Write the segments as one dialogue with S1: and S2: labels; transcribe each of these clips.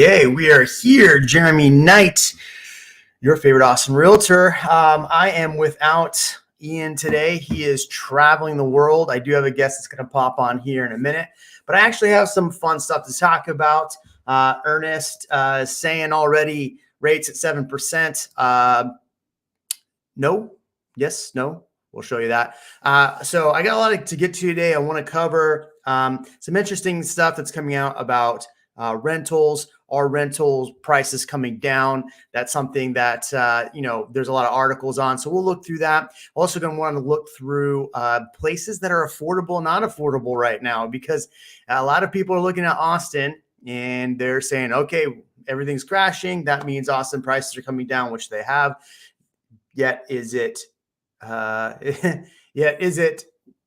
S1: Okay, we are here. Jeremy Knight, your favorite Austin realtor. I am without Ian today. He is traveling the world. I do have a guest that's going to pop on here in a minute, but I actually have some fun stuff to talk about. Ernest saying already rates at 7%. No, yes, no. We'll show you that. So I got a lot to get to today. I want to cover some interesting stuff that's coming out about rentals. Are rentals prices coming down? That's something that, there's a lot of articles on. So we'll look through that. Also going to want to look through places that are affordable, not affordable right now, because a lot of people are looking at Austin and they're saying, okay, everything's crashing. That means Austin prices are coming down, which they have. Yet is it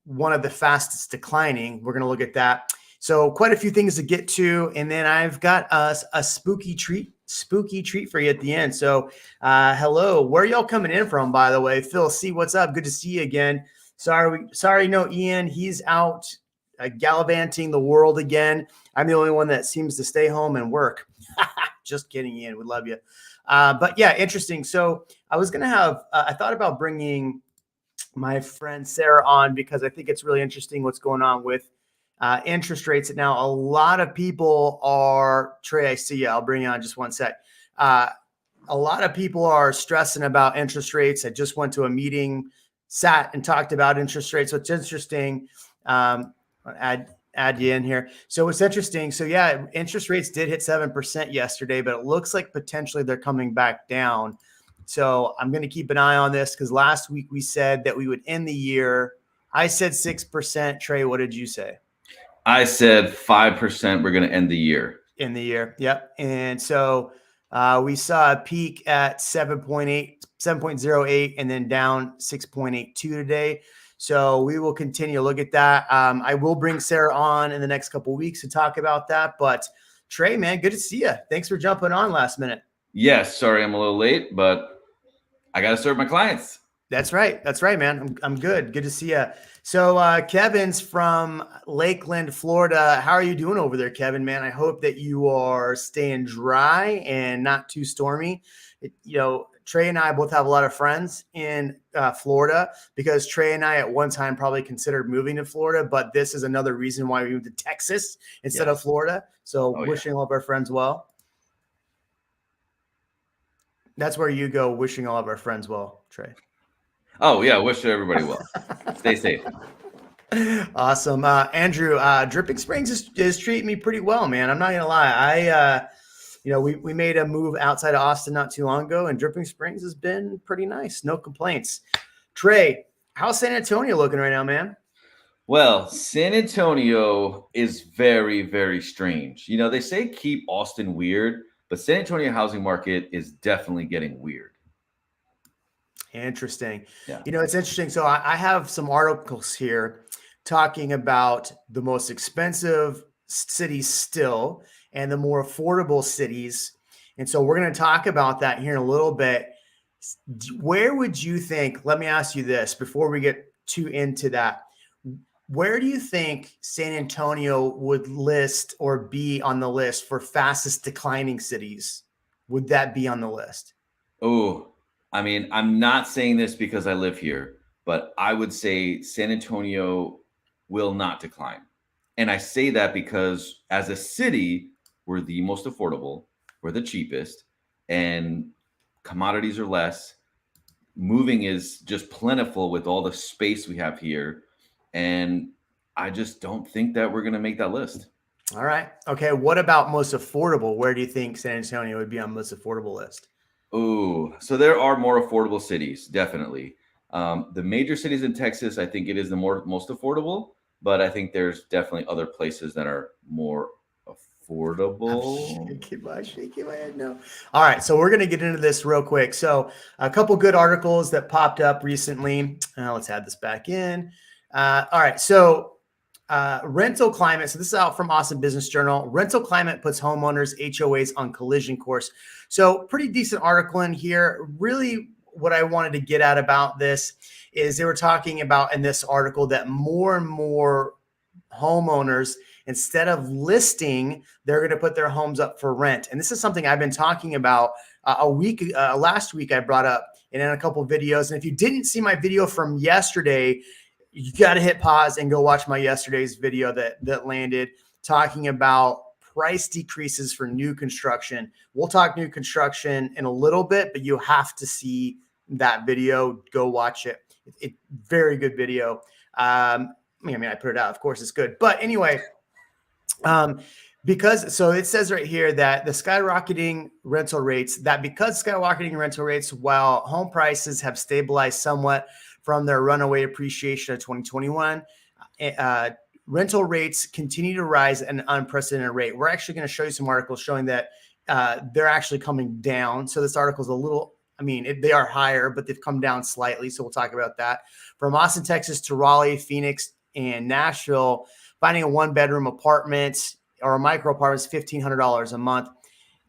S1: one of the fastest declining? We're going to look at that. So quite a few things to get to. And then I've got a spooky treat for you at the end. So hello, where are y'all coming in from, by the way? Phil C, what's up? Good to see you again. Sorry, no Ian, he's out gallivanting the world again. I'm the only one that seems to stay home and work. Just kidding, Ian, we love you. But yeah, interesting. So I was going to have, I thought about bringing my friend Sarah on because I think it's really interesting what's going on with interest rates. Now, a lot of people are, Trey, I see you. I'll bring you on just one sec. A lot of people are stressing about interest rates. I just went to a meeting, sat and talked about interest rates. So it's interesting. Add you in here. So it's interesting. So yeah, interest rates did hit 7% yesterday, but it looks like potentially they're coming back down. So I'm going to keep an eye on this because last week we said that we would end the year. I said 6%. Trey, what did you say?
S2: I said 5%. We're going to end the year.
S1: In the year. Yep. And so we saw a peak at 7.08 and then down 6.82 today. So we will continue to look at that. I will bring Sarah on in the next couple of weeks to talk about that. But Trey, man, good to see you. Thanks for jumping on last minute.
S2: Yes, sorry I'm a little late, but I got to serve my clients.
S1: That's right, man. I'm good. Good to see you. So Kevin's from Lakeland, Florida. How are you doing over there, Kevin, man? I hope that you are staying dry and not too stormy. Trey and I both have a lot of friends in Florida because Trey and I at one time probably considered moving to Florida, but this is another reason why we moved to Texas instead of Florida. So wishing all of our friends well. That's where you go, wishing all of our friends well, Trey.
S2: Oh, yeah. Wish everybody well. Stay safe.
S1: Awesome. Andrew, Dripping Springs is treating me pretty well, man. I'm not going to lie. We made a move outside of Austin not too long ago, and Dripping Springs has been pretty nice. No complaints. Trey, how's San Antonio looking right now, man?
S2: Well, San Antonio is very, very strange. They say keep Austin weird, but San Antonio housing market is definitely getting weird.
S1: Interesting.
S2: Yeah.
S1: It's interesting. So I have some articles here talking about the most expensive cities still and the more affordable cities. And so we're going to talk about that here in a little bit. Where would you think, let me ask you this before we get too into that. Where do you think San Antonio would list or be on the list for fastest declining cities? Would that be on the list?
S2: Oh, I mean, I'm not saying this because I live here, but I would say San Antonio will not decline. And I say that because as a city, we're the most affordable, we're the cheapest, and commodities are less. Moving is just plentiful with all the space we have here. And I just don't think that we're going to make that list.
S1: All right. Okay. What about most affordable? Where do you think San Antonio would be on most affordable list?
S2: Oh, so there are more affordable cities, definitely. The major cities in Texas, I think it is the most affordable, but I think there's definitely other places that are more affordable.
S1: I'm shaking my head no. All right, so we're going to get into this real quick. So a couple good articles that popped up recently. Let's add this back in. All right, so rental climate. So this is out from Austin Business Journal. Rental climate puts homeowners HOAs on collision course. So pretty decent article in here. Really what I wanted to get at about this is they were talking about in this article that more and more homeowners Instead of listing, they're going to put their homes up for rent. And this is something I've been talking about last week I brought up in a couple of videos. And if you didn't see my video from yesterday, you got to hit pause and go watch my yesterday's video that landed talking about price decreases for new construction. We'll talk new construction in a little bit, but you have to see that video. Go watch it. It very good video. I mean, I put it out. Of course, it's good. But anyway, because so it says right here that the skyrocketing rental rates, while home prices have stabilized somewhat from their runaway appreciation of 2021, rental rates continue to rise at an unprecedented rate. We're actually going to show you some articles showing that they're actually coming down. So this article is a little, they are higher, but they've come down slightly. So we'll talk about that. From Austin, Texas to Raleigh, Phoenix, and Nashville, finding a one-bedroom apartment or a micro apartment is $1,500 a month.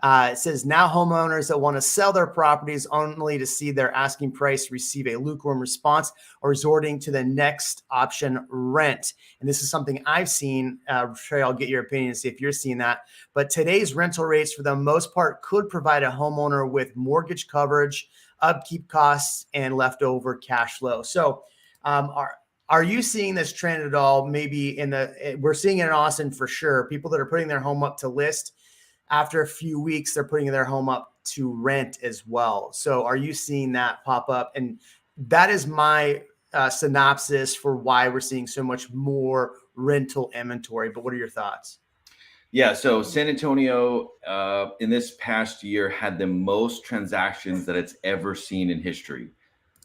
S1: It says now homeowners that want to sell their properties only to see their asking price receive a lukewarm response or resorting to the next option, rent. And this is something I've seen. Trey, I'll get your opinion and see if you're seeing that. But today's rental rates, for the most part, could provide a homeowner with mortgage coverage, upkeep costs, and leftover cash flow. So are you seeing this trend at all? Maybe we're seeing it in Austin for sure. People that are putting their home up to list, after a few weeks, they're putting their home up to rent as well. So are you seeing that pop up? And that is my synopsis for why we're seeing so much more rental inventory. But what are your thoughts?
S2: Yeah, so San Antonio in this past year had the most transactions that it's ever seen in history.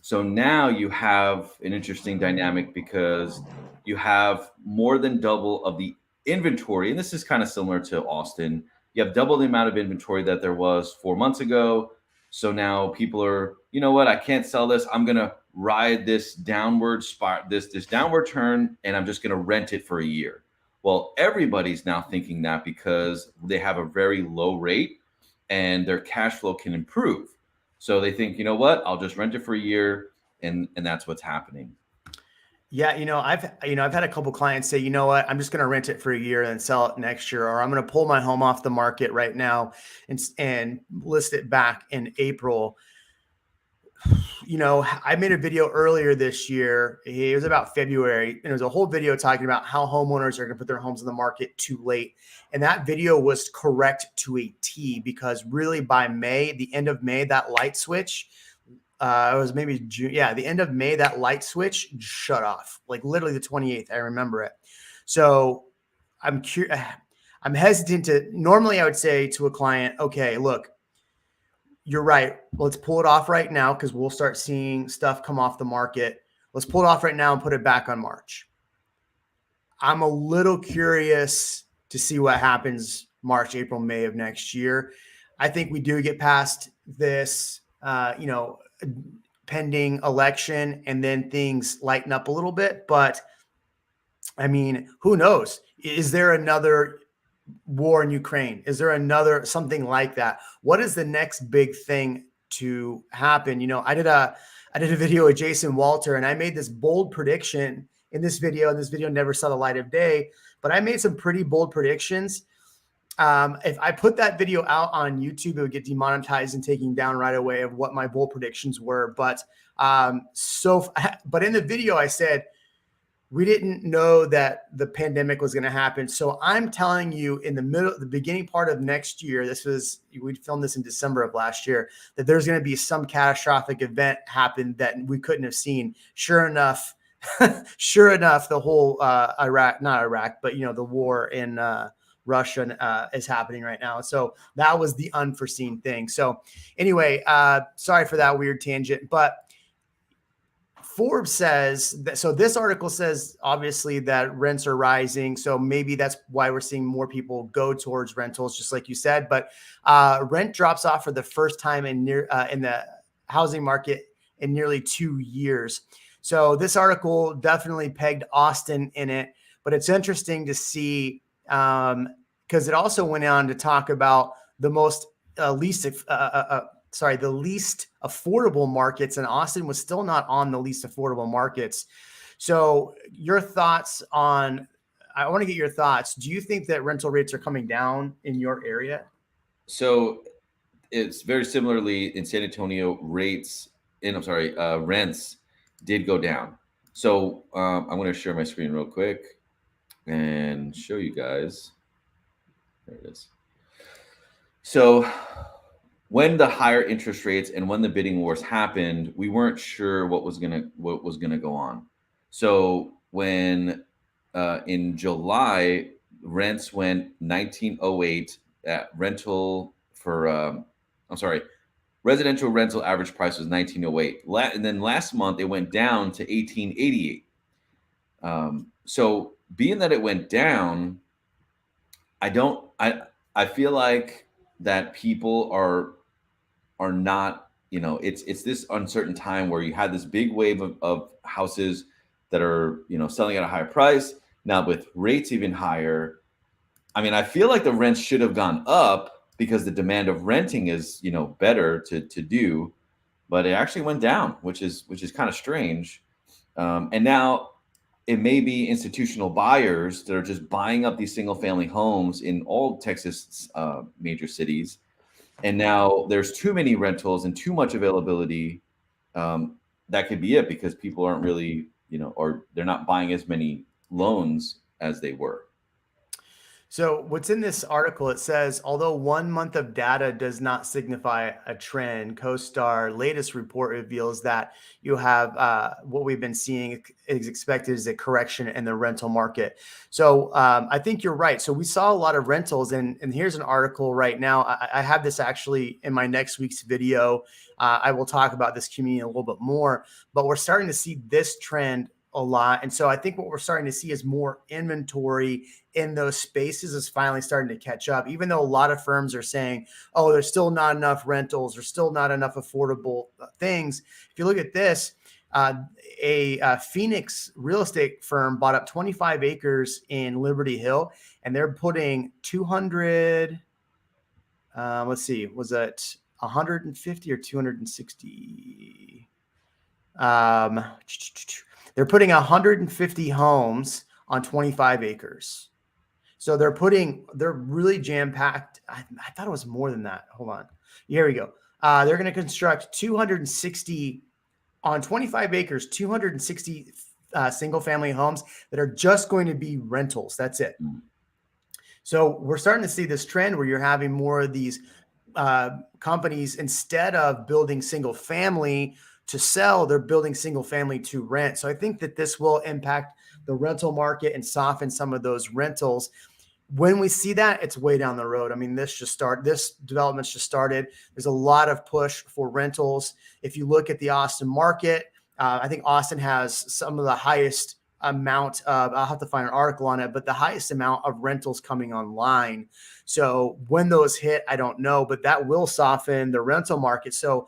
S2: So now you have an interesting dynamic because you have more than double of the inventory. And this is kind of similar to Austin. You have double the amount of inventory that there was 4 months ago. So now people are, you know what, I can't sell this. I'm going to ride this downward spot, this downward turn, and I'm just going to rent it for a year. Well, everybody's now thinking that because they have a very low rate and their cash flow can improve. So they think, you know what, I'll just rent it for a year, and that's what's happening.
S1: Yeah, I've had a couple clients say, you know what, I'm just going to rent it for a year and sell it next year, or I'm going to pull my home off the market right now and list it back in April. I made a video earlier this year. It was about February, and it was a whole video talking about how homeowners are going to put their homes in the market too late. And that video was correct to a T, because really by May, the end of May, that light switch, it was maybe June. Yeah, the end of May, that light switch shut off, like literally the 28th. I remember it. So I'm hesitant to, normally I would say to a client, okay, look, you're right. Let's pull it off right now, because we'll start seeing stuff come off the market. Let's pull it off right now and put it back on March. I'm a little curious to see what happens March, April, May of next year. I think we do get past this, pending election, and then things lighten up a little bit. But who knows? Is there another war in Ukraine? Is there another something like that? What is the next big thing to happen? I did a video with Jason Walter, and I made this bold prediction in this video, and this video never saw the light of day, but I made some pretty bold predictions. If I put that video out on YouTube, it would get demonetized and taken down right away of what my bold predictions were. But in the video, I said, we didn't know that the pandemic was going to happen. So I'm telling you, in the beginning part of next year, we filmed this in December of last year, that there's going to be some catastrophic event happen that we couldn't have seen. Sure enough, the whole the war in Russia is happening right now. So that was the unforeseen thing. So anyway, sorry for that weird tangent, but Forbes says that, so this article says obviously that rents are rising. So maybe that's why we're seeing more people go towards rentals, just like you said. But rent drops off for the first time in the housing market in nearly 2 years. So this article definitely pegged Austin in it, but it's interesting to see because it also went on to talk about the least affordable markets, and Austin was still not on the least affordable markets. So your thoughts on, I want to get your thoughts. Do you think that rental rates are coming down in your area?
S2: So it's very similarly in San Antonio. Rents did go down. So I'm going to share my screen real quick and show you guys. There it is. So when the higher interest rates and when the bidding wars happened, we weren't sure what was gonna go on. So when in July rents went 1908 at rental for I'm sorry, residential rental average price was 1908. And then last month it went down to 1888. So being that it went down, I don't I feel like that people are not, it's this uncertain time where you had this big wave of houses that are, selling at a higher price. Now with rates even higher, I mean, I feel like the rents should have gone up because the demand of renting is, better to do, but it actually went down, which is kind of strange. And now it may be institutional buyers that are just buying up these single family homes in all Texas major cities. And now there's too many rentals and too much availability. That could be it because people aren't really, or they're not buying as many loans as they were.
S1: So what's in this article, it says, although 1 month of data does not signify a trend, CoStar latest report reveals that you have what we've been seeing is expected is a correction in the rental market. So I think you're right. So we saw a lot of rentals, and here's an article right now. I have this actually in my next week's video. I will talk about this community a little bit more, but we're starting to see this trend a lot. And so I think what we're starting to see is more inventory in those spaces is finally starting to catch up, even though a lot of firms are saying, oh, there's still not enough rentals, there's still not enough affordable things. If you look at this, a Phoenix real estate firm bought up 25 acres in Liberty Hill, and they're putting 200, let's see, was that 150 or 260? They're putting 150 homes on 25 acres. So they're really jam packed. I thought it was more than that. Hold on. Here we go. They're going to construct 260 on 25 acres, 260 single family homes that are just going to be rentals. That's it. So we're starting to see this trend where you're having more of these companies, instead of building single family to sell, they're building single family to rent. So I think that this will impact the rental market and soften some of those rentals. When we see that, it's way down the road. I mean, this development's just started. There's a lot of push for rentals. If you look at the Austin market, I think Austin has some of the highest amount of, I'll have to find an article on it, but the highest amount of rentals coming online. So when those hit, I don't know, but that will soften the rental market. So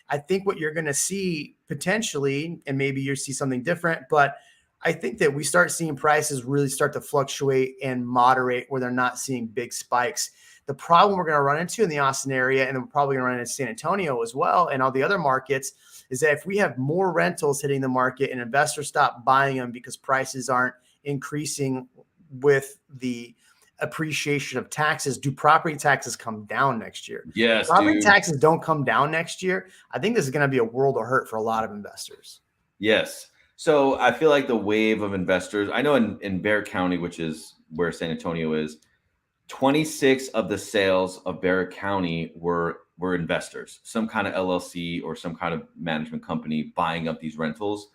S1: I think what you're going to see potentially, and maybe you see something different, but I think that we start seeing prices really start to fluctuate and moderate where they're not seeing big spikes. The problem we're going to run into in the Austin area, and then we're probably going to run into San Antonio as well, and all the other markets, is that if we have more rentals hitting the market and investors stop buying them because prices aren't increasing with the appreciation of taxes, do property taxes come down next year?
S2: Yes,
S1: if property
S2: dude.
S1: taxes don't come down next year, I think this is going to be a world of hurt for a lot of investors.
S2: Yes. So I feel like the wave of investors, I know in Bexar County, which is where San Antonio is, 26 of the sales of Bexar County were investors, some kind of LLC or some kind of management company buying up these rentals.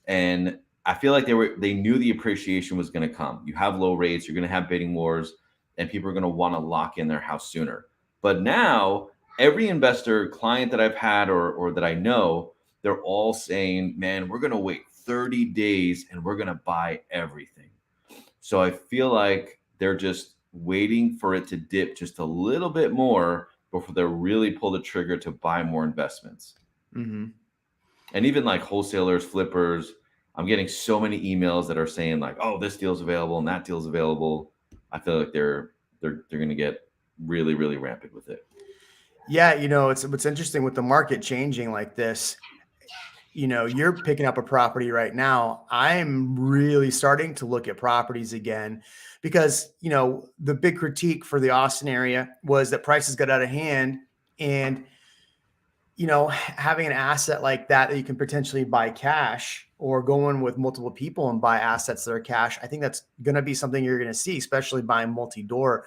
S2: And I feel like they knew the appreciation was going to come. You have low rates, you're going to have bidding wars, and people are going to want to lock in their house sooner. But now every investor client that I've had or that I know, they're all saying, man, we're going to wait 30 days and we're going to buy everything. So I feel like they're just waiting for it to dip just a little bit more before they really pull the trigger to buy more investments.
S1: Mm-hmm.
S2: And even like wholesalers, flippers, I'm getting so many emails that are saying like, oh, this deal's available and that deal's available. I feel like they're going to get really, really rampant with it.
S1: Yeah. It's what's interesting with the market changing like this. you're picking up a property right now. I'm really starting to look at properties again because, the big critique for the Austin area was that prices got out of hand. And, having an asset like that you can potentially buy cash or go in with multiple people and buy assets that are cash, I think that's going to be something you're going to see, especially buying multi-door.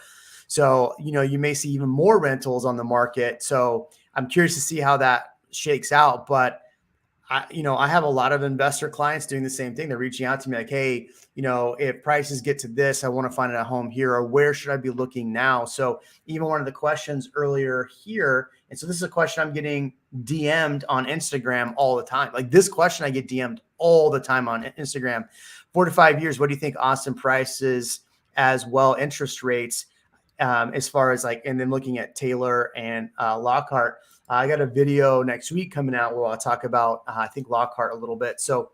S1: So, you may see even more rentals on the market. So I'm curious to see how that shakes out. But I have a lot of investor clients doing the same thing. They're reaching out to me like, hey, if prices get to this, I want to find a home here, or where should I be looking now? So even one of the questions earlier here, and so this is a question I'm getting DM'd on Instagram all the time. Like this question I get DM'd all the time on Instagram. 4 to 5 years, what do you think Austin prices as well interest rates, as far as and then looking at Taylor and Lockhart. I got a video next week coming out where I'll talk about, I think, Lockhart a little bit. So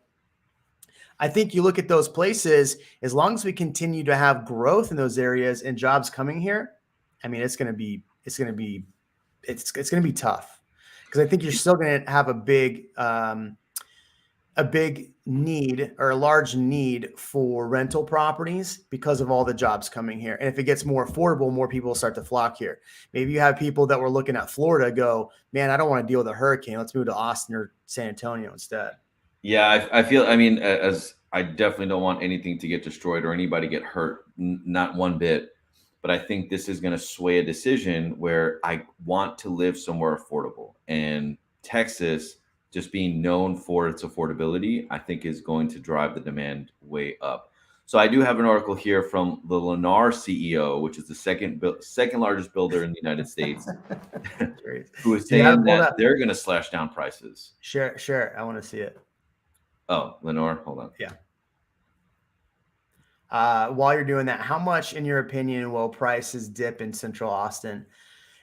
S1: I think you look at those places, as long as we continue to have growth in those areas and jobs coming here, I mean, it's going to be tough, because I think you're still going to have a big need, or a large need, for rental properties because of all the jobs coming here. And if it gets more affordable, more people will start to flock here. Maybe you have people that were looking at Florida go, man, I don't want to deal with a hurricane. Let's move to Austin or San Antonio instead.
S2: Yeah, I feel, as I definitely don't want anything to get destroyed or anybody get hurt, not one bit. But I think this is going to sway a decision where I want to live somewhere affordable. And Texas, just being known for its affordability, I think is going to drive the demand way up. So I do have an article here from the Lennar CEO, which is the second largest builder in the United States, who is saying that they're going to slash down prices.
S1: Sure. I want to see it.
S2: Oh, Lennar, hold on.
S1: Yeah. While you're doing that, how much, in your opinion, will prices dip in Central Austin?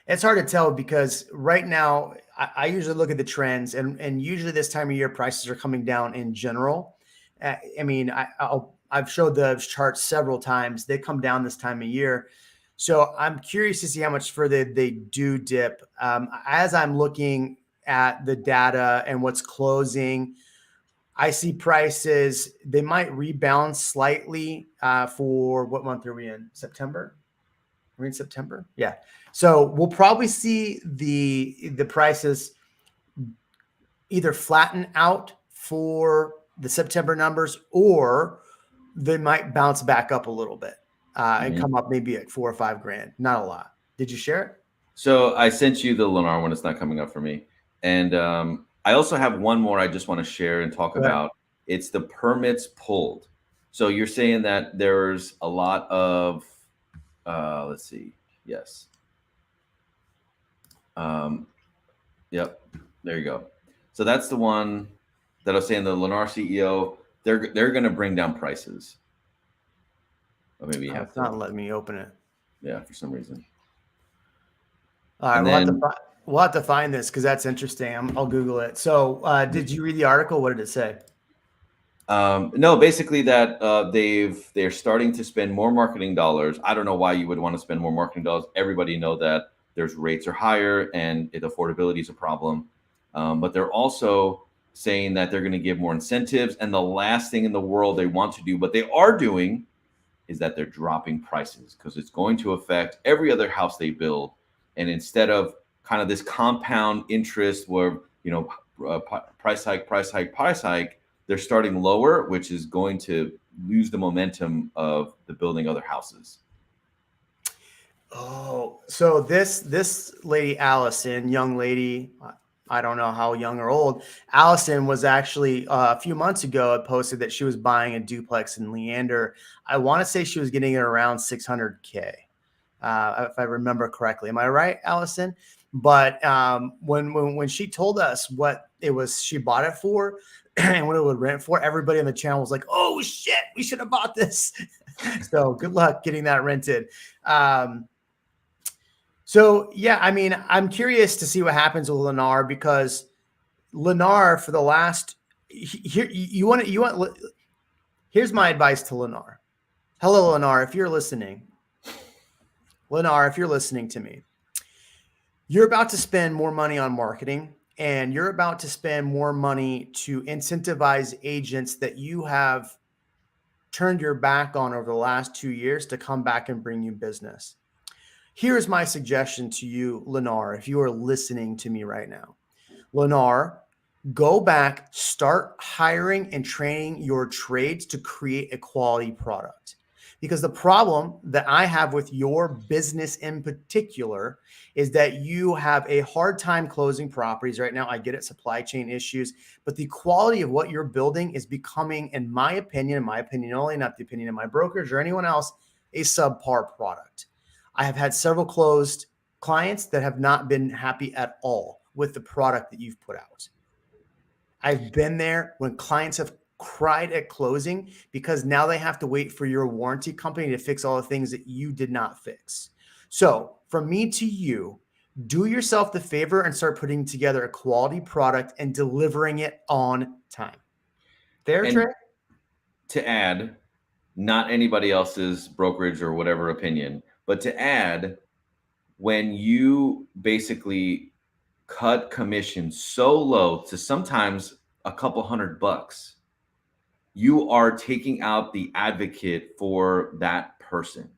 S1: It's hard to tell, because right now I usually look at the trends, and usually this time of year prices are coming down in general. I've showed the charts several times. They come down this time of year. So I'm curious to see how much further they do dip. As I'm looking at the data and what's closing, I see prices, they might rebound slightly for, what month are we in? September? We're in September? Yeah. So we'll probably see the prices either flatten out for the September numbers, or they might bounce back up a little bit and come up maybe at $4 or $5 grand. Not a lot. Did you share it?
S2: So I sent you the Lennar one. It's not coming up for me. And I also have one more I just want to share and talk about. It's the permits pulled. So you're saying that there's a lot of, let's see. Yes. Yep. There you go. So that's the one that I was saying, the Lennar CEO, they're going to bring down prices. Or maybe
S1: it's not letting me open it.
S2: Yeah, for some reason.
S1: All right, we'll have to find this, because that's interesting. I'll Google it. So did you read the article? What did it say?
S2: No, basically that they're starting to spend more marketing dollars. I don't know why you would want to spend more marketing dollars. Everybody know that there's rates are higher and affordability is a problem. But they're also saying that they're going to give more incentives. And the last thing in the world they want to do, but they are doing, is that they're dropping prices, because it's going to affect every other house they build. And instead of kind of this compound interest where, price hike, they're starting lower, which is going to lose the momentum of the building other houses.
S1: Oh, so this lady, Allison, young lady, I don't know how young or old, Allison was actually a few months ago, it posted that she was buying a duplex in Leander. I want to say she was getting it around $600K, if I remember correctly. Am I right, Allison? But when she told us what it was she bought it for and what it would rent for, everybody on the channel was like, oh shit, we should have bought this. So good luck getting that rented. So yeah, I'm curious to see what happens with Lennar, because Lennar, for the last here's my advice to Lennar. Hello, Lennar, if you're listening. Lennar, if you're listening to me, you're about to spend more money on marketing. and you're about to spend more money to incentivize agents that you have turned your back on over the last 2 years to come back and bring you business. Here's my suggestion to you, Lennar, if you are listening to me right now. Lennar, go back, start hiring and training your trades to create a quality product. Because the problem that I have with your business in particular is that you have a hard time closing properties right now. I get it, supply chain issues, but the quality of what you're building is becoming, in my opinion only, not the opinion of my brokers or anyone else, a subpar product. I have had several closed clients that have not been happy at all with the product that you've put out. I've been there when clients have cried at closing because now they have to wait for your warranty company to fix all the things that you did not fix. So from me to you, do yourself the favor and start putting together a quality product and delivering it on time. Fair
S2: And
S1: trade?
S2: to add, not anybody else's brokerage or whatever opinion, but to add, when you basically cut commission so low to sometimes a couple $100, you are taking out the advocate for that person.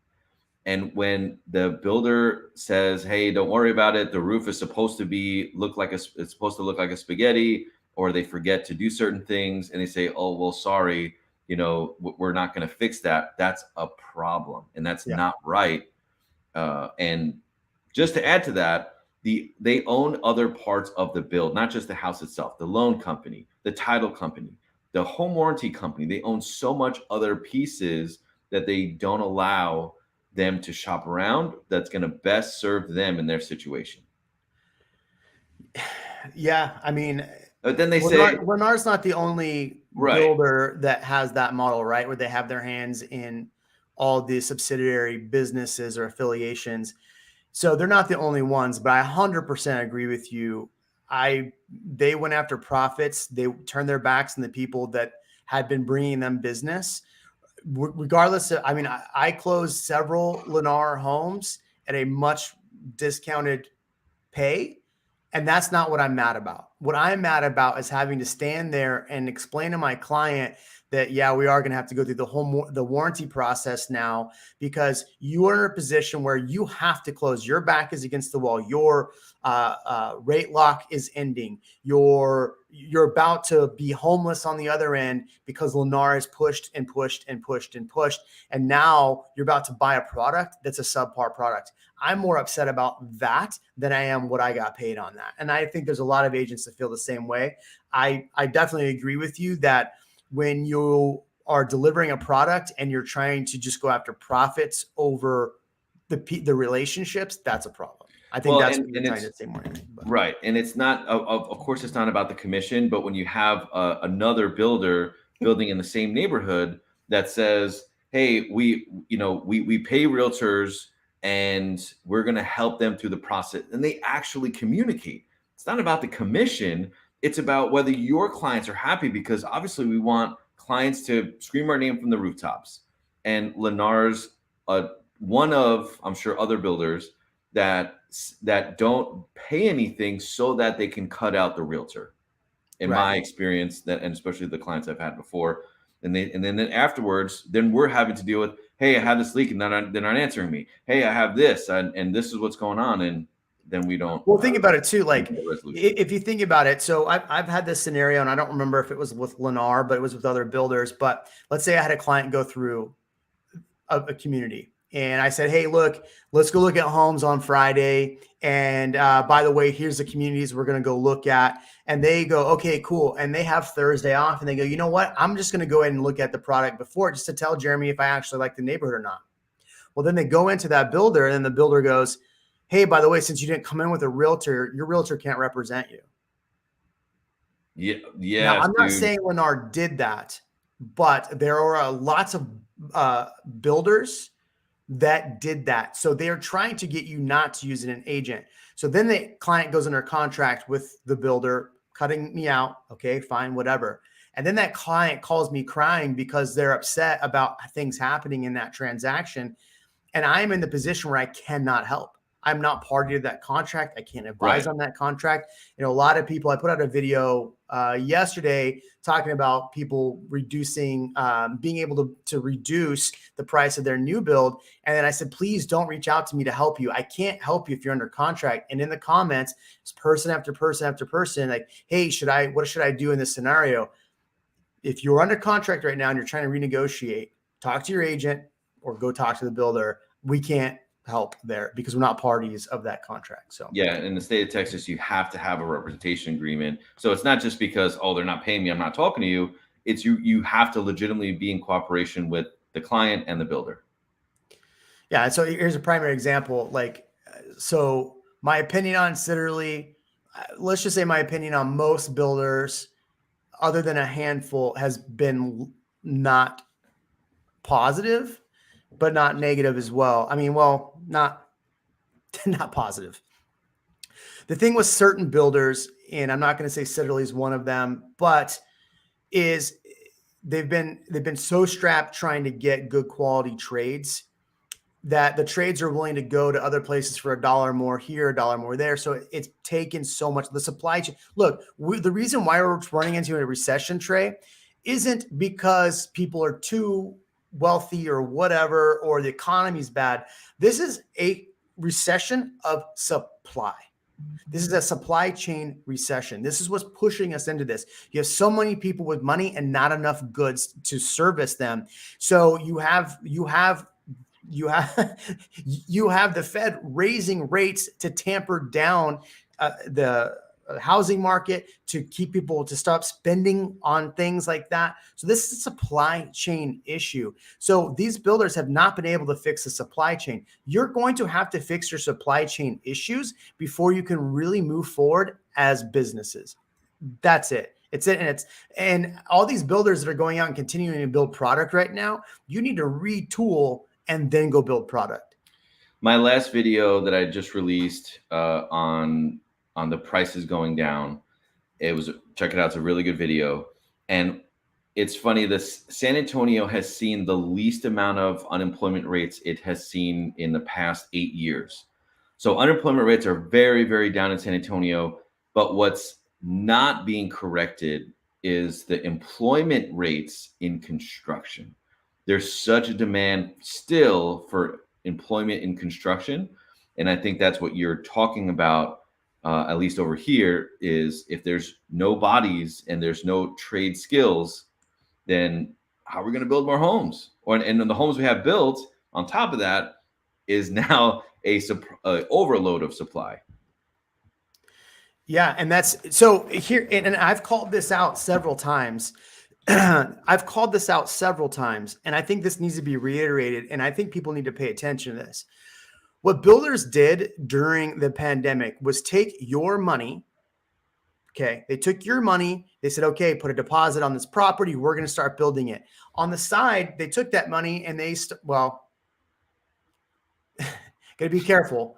S2: And when the builder says, "Hey, don't worry about it. The roof is supposed to it's supposed to look like a spaghetti," or they forget to do certain things and they say, "Oh, well, sorry, we're not going to fix that." That's a problem, and that's
S1: Yeah.
S2: not right. And just to add to that, they own other parts of the build, not just the house itself, the loan company, the title company, the home warranty company. They own so much other pieces that they don't allow them to shop around that's going to best serve them in their situation.
S1: Yeah. I mean,
S2: But then they say,
S1: Lennar's not the only
S2: right,
S1: builder that has that model, right? Where they have their hands in all the subsidiary businesses or affiliations. So they're not the only ones, but I 100% agree with you. They went after profits. They turned their backs on the people that had been bringing them business. Regardless of, I mean, I closed several Lennar homes at a much discounted pay. And that's not what I'm mad about. What I'm mad about is having to stand there and explain to my client that, yeah, we are going to have to go through the warranty process now because you are in a position where you have to close. Your back is against the wall. Your rate lock is ending. You're about to be homeless on the other end because Lennar has pushed and pushed and pushed and pushed. And now you're about to buy a product that's a subpar product. I'm more upset about that than I am what I got paid on that. And I think there's a lot of agents that feel the same way. I definitely agree with you that when you are delivering a product and you're trying to just go after profits over the relationships, that's a problem. I think
S2: well,
S1: that's
S2: and,
S1: what you're
S2: and
S1: trying
S2: it's
S1: to say more.
S2: right. And it's not, of course, it's not about the commission, but when you have another builder building in the same neighborhood that says, "Hey, we pay realtors and we're going to help them through the process," and they actually communicate. It's not about the commission. It's about whether your clients are happy, because obviously we want clients to scream our name from the rooftops. And Lennar's one of, I'm sure, other builders that don't pay anything so that they can cut out the realtor. In
S1: Right.
S2: my experience, that, and especially the clients I've had before, and then afterwards, then we're having to deal with, "Hey, I have this leak and they're not answering me. Hey, I have this and this is what's going on," and then we don't.
S1: Well, think about it too. Like
S2: resolution.
S1: if you think about it, so I've had this scenario, and I don't remember if it was with Lennar, but it was with other builders. But let's say I had a client go through a community, and I said, "Hey, look, let's go look at homes on Friday. And by the way, here's the communities we're going to go look at." And they go, "Okay, cool." And they have Thursday off, and they go, "You know what? I'm just going to go ahead and look at the product before, just to tell Jeremy if I actually like the neighborhood or not." Well, then they go into that builder, and then the builder goes, "Hey, by the way, since you didn't come in with a realtor, your realtor can't represent you."
S2: Yeah,
S1: Now,
S2: yes,
S1: I'm not
S2: dude.
S1: saying Lennar did that, but there are lots of builders that did that. So they are trying to get you not to use an agent. So then the client goes under contract with the builder, cutting me out. Okay, fine, whatever. And then that client calls me crying because they're upset about things happening in that transaction. And I'm in the position where I cannot help. I'm not party to that contract. I can't advise
S2: Right.
S1: on that contract. A lot of people, I put out a video yesterday talking about people reducing, being able to reduce the price of their new build. And then I said, please don't reach out to me to help you. I can't help you if you're under contract. And in the comments, it's person after person after person, like, hey, what should I do in this scenario? If you're under contract right now and you're trying to renegotiate, talk to your agent or go talk to the builder. We can't help there because we're not parties of that contract. So
S2: Yeah, in the state of Texas, you have to have a representation agreement. So it's not just because, oh, they're not paying me, I'm not talking to you. It's you have to legitimately be in cooperation with the client and the builder.
S1: yeah. So here's a primary example. So my opinion on Sitterly, let's just say my opinion on most builders, other than a handful, has been not positive, but not negative as well. I mean, well, not positive. The thing with certain builders, and I'm not going to say Sitterly is one of them, but is they've been so strapped trying to get good quality trades that the trades are willing to go to other places for $1 more here, $1 more there. So it's taken so much. The supply chain. Look, the reason why we're running into a recession, Trey, isn't because people are too wealthy or whatever, or the economy's bad. This is a recession of supply. This is a supply chain recession. This is what's pushing us into this. You have so many people with money and not enough goods to service them. So you have the Fed raising rates to tamper down the housing market, to keep people to stop spending on things like that. So this is a supply chain issue. So these builders have not been able to fix the supply chain. You're going to have to fix your supply chain issues before you can really move forward as businesses. That's it. It's it. And all these builders that are going out and continuing to build product right now, you need to retool and then go build product.
S2: My last video that I just released on the prices going down, check it out. It's a really good video. And it's funny, this San Antonio has seen the least amount of unemployment rates it has seen in the past 8 years. So unemployment rates are very, very down in San Antonio. But what's not being corrected is the employment rates in construction. There's such a demand still for employment in construction. And I think that's what you're talking about, at least over here, is if there's no bodies and there's no trade skills, then how are we going to build more homes? And the homes we have built on top of that is now a overload of supply.
S1: Yeah. And that's so here. And I've called this out several times. I've called this out several times, and I think this needs to be reiterated. And I think people need to pay attention to this. What builders did during the pandemic was take your money. Okay. They took your money. They said, okay, put a deposit on this property. We're going to start building it. On the side, they took that money and got to be careful.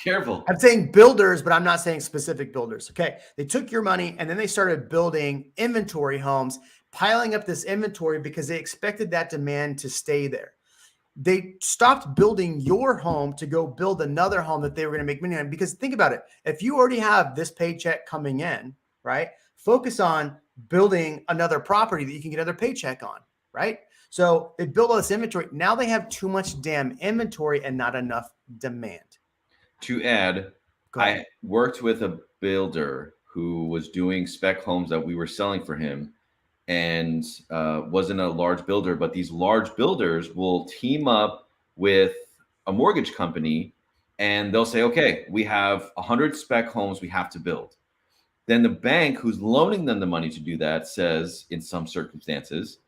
S2: Careful.
S1: I'm saying builders, but I'm not saying specific builders. Okay. They took your money and then they started building inventory homes, piling up this inventory because they expected that demand to stay there. They stopped building your home to go build another home that they were going to make money on. Because think about it. If you already have this paycheck coming in, right? Focus on building another property that you can get another paycheck on, right? So they build all this inventory. Now they have too much damn inventory and not enough demand.
S2: To add, I worked with a builder who was doing spec homes that we were selling for him, and wasn't a large builder, but these large builders will team up with a mortgage company and they'll say, okay, we have 100 spec homes we have to build. Then the bank who's loaning them the money to do that says, in some circumstances,